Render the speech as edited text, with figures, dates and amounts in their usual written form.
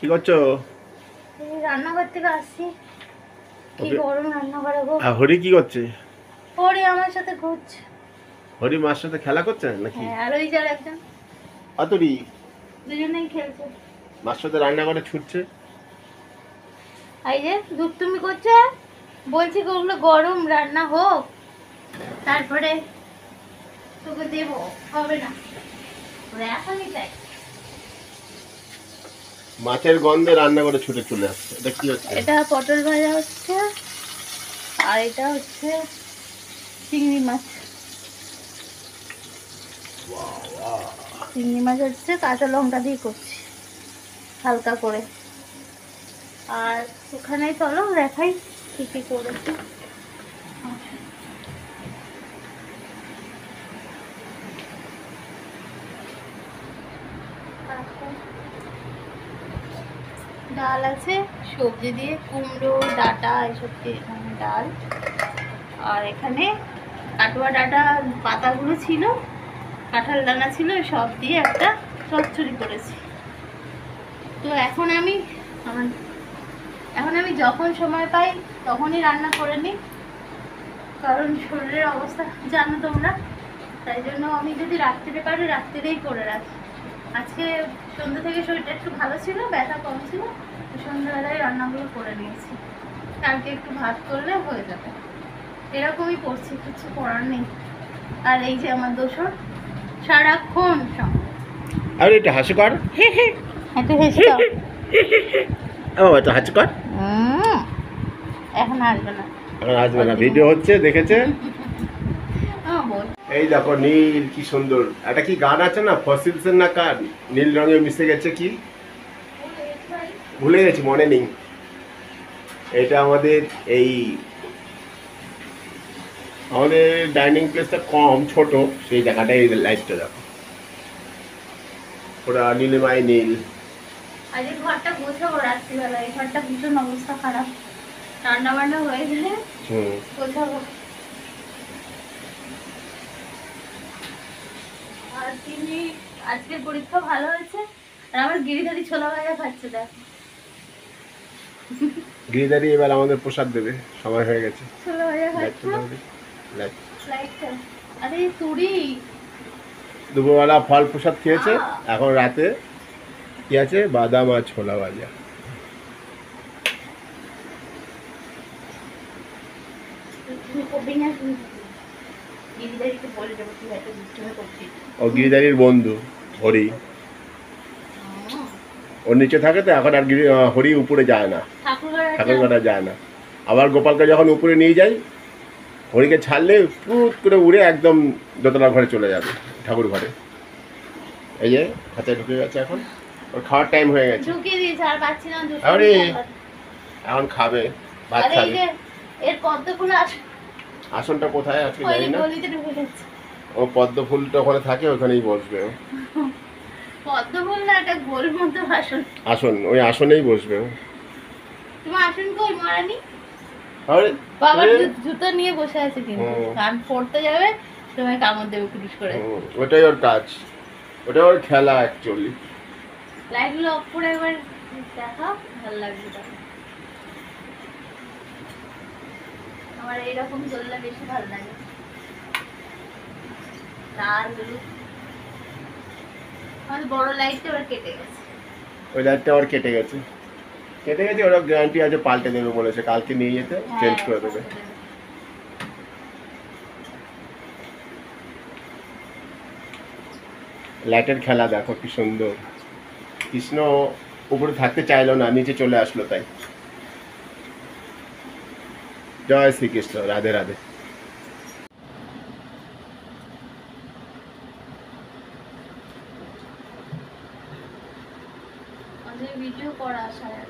কি করছো? রান্নাঘর থেকে আসছি। কি গরম রান্নাঘরে গো। হরি কি করছে? হরি আমার সাথে ঘুরছে। হরি মার সাথে খেলা করছে নাকি? হ্যাঁ, আর ওই যার একজন আতুরি দুজনেই খেলছে। মার সাথে রান্নাঘরে ছুটছে। এই যে দুধ তুমি করছে, বলছি ওগুলো গরম রান্না হোক, তারপরে তোকে দেবো, হবে না ওরা এখনই চাই। মাছের গন্ধে রান্নাঘরে ছুটে চলে আসছে। এটা কি হচ্ছে? এটা পটল ভাজা হচ্ছে, আর এটা হচ্ছে চিংড়ি মাছ। চিংড়ি মাছ হচ্ছে কাঁচা লঙ্কা দিয়ে করছি হালকা করে। আর ওখানে চলো দেখাই কি কি করেছি। ডাল আছে সবজি দিয়ে, কুমড়ো ডাঁটা এসব দিয়ে ডাল। আর এখানে কাটুয়া ডাঁটা পাতাগুলো ছিল, কাঁঠাল দানা ছিল, সব দিয়ে একটা চচ্চড়ি করেছি। তো এখন আমি যখন সময় পাই তখনই রান্না করে নিই, কারণ শরীরের অবস্থা জানো তোমরা, তাই জন্য আমি যদি রাত্রিরে পারি রাত্রিরেই করে রাখি। আজকে সন্ধ্যা থেকে শরীরটা একটু ভালো ছিল, ব্যথা কম ছিল, সন্ধ্যাবেলায় রান্নাগুলো করে নিয়েছি। কালকে একটু ভাত করলে হয়ে যাবে, এরকমই করছি, কিছু করার নেই। আর এই যে আমার দোসর সারাক্ষণ আর এটা হাসি কর, একটু হেসে দাও। ও তো হাসি কর। এখন আসবে না, এখন আসবে না, ভিডিও হচ্ছে দেখেছে। এই দেখো নীল কি সুন্দর, এটা কি গান আছে না ফসিলসের না কার, নীল রঙে মিশে গেছে, কি ভুলে গেছি, মনে নেই। এটা আমাদের আমাদের ডাইনিং প্লেসটা কম ছোট, সেই জায়গাটা এই লাইটটা দেখো, ওরা নীলিমায় নীল। আজ ঘরটা গোছাবো রাত্রিবেলা, এই ঘরটা ভীষণ অবস্থা খারাপ, রান্না বান্না হয়ে গেলে গোছাবো। আর তিনি আজকের পরীক্ষা ভালো হয়েছে, আর আমার গিরিধারী ছোলা ভাজা খাচ্ছে, দেখো গিরিধারী এবার আমাদের প্রসাদ দেবে, সময় হয়ে গেছে। ছোলা ভাজা খাচ্ছে। আরে তুড়ি দুপুরবেলা ফল প্রসাদ খেয়েছে, এখন রাতে কি আছে, বাদাম আর ছোলা ভাজা। ও গিরিধারীর বন্ধু হরি, ওর নিচে থাকে তো এখন, আর হরি উপরে যায় না, ঠাকুরঘাটা যায় না। আবার গোপালকে যখন উপরে নিয়ে যাই, হরিকে ছাড়লে পুট করে উড়ে একদম দোতলা ঘরে চলে যাবে, ঠাকুর ঘরে। এই যে হাতে ঢুকে গেছে, এখন ওর খাওয়ার টাইম হয়ে গেছে। এখন খাবে, ভাত খাবে। আসনটা কোথায় আজকে জানি না, ও পদ্ম ফুলটা ওখানে থাকে, ওখানেই বসবে। পদ্ম ফুল না, এটা গোল মতো আসন। আসন, ওই আসনেই বসবে। তোমার আসন কই মারানি? আরে বাবা জুতো নিয়ে বসে আছে, কিন্তু কান পড়তে যাবে তোমায় কামড় দেবে কুটুস করে। ওটাই ওর কাজ, ওটাই ওর খেলা অ্যাকচুয়ালি। লাইটগুলো অফ করে একবার দেখা, ভালো লাগবে তখন। আমার এইরকম জ্বললে বেশি ভালো লাগে, লাল হলুদ। আমাদের বড় লাইটটা এবার কেটে গেছে, ওই লাইটটা আবার কেটে গেছে, ওরা গ্যারান্টি আছে, পাল্টে দেবে বলেছে, কালকে নিয়ে যেতে চেঞ্জ করে দেবে। লাইটের খেলা দেখো কি সুন্দর। কৃষ্ণ উপরে থাকতে চাইলো না, নিচে চলে আসলো, তাই। জয় শ্রীকৃষ্ণ, রাধে রাধে। ভিডিও করা সারা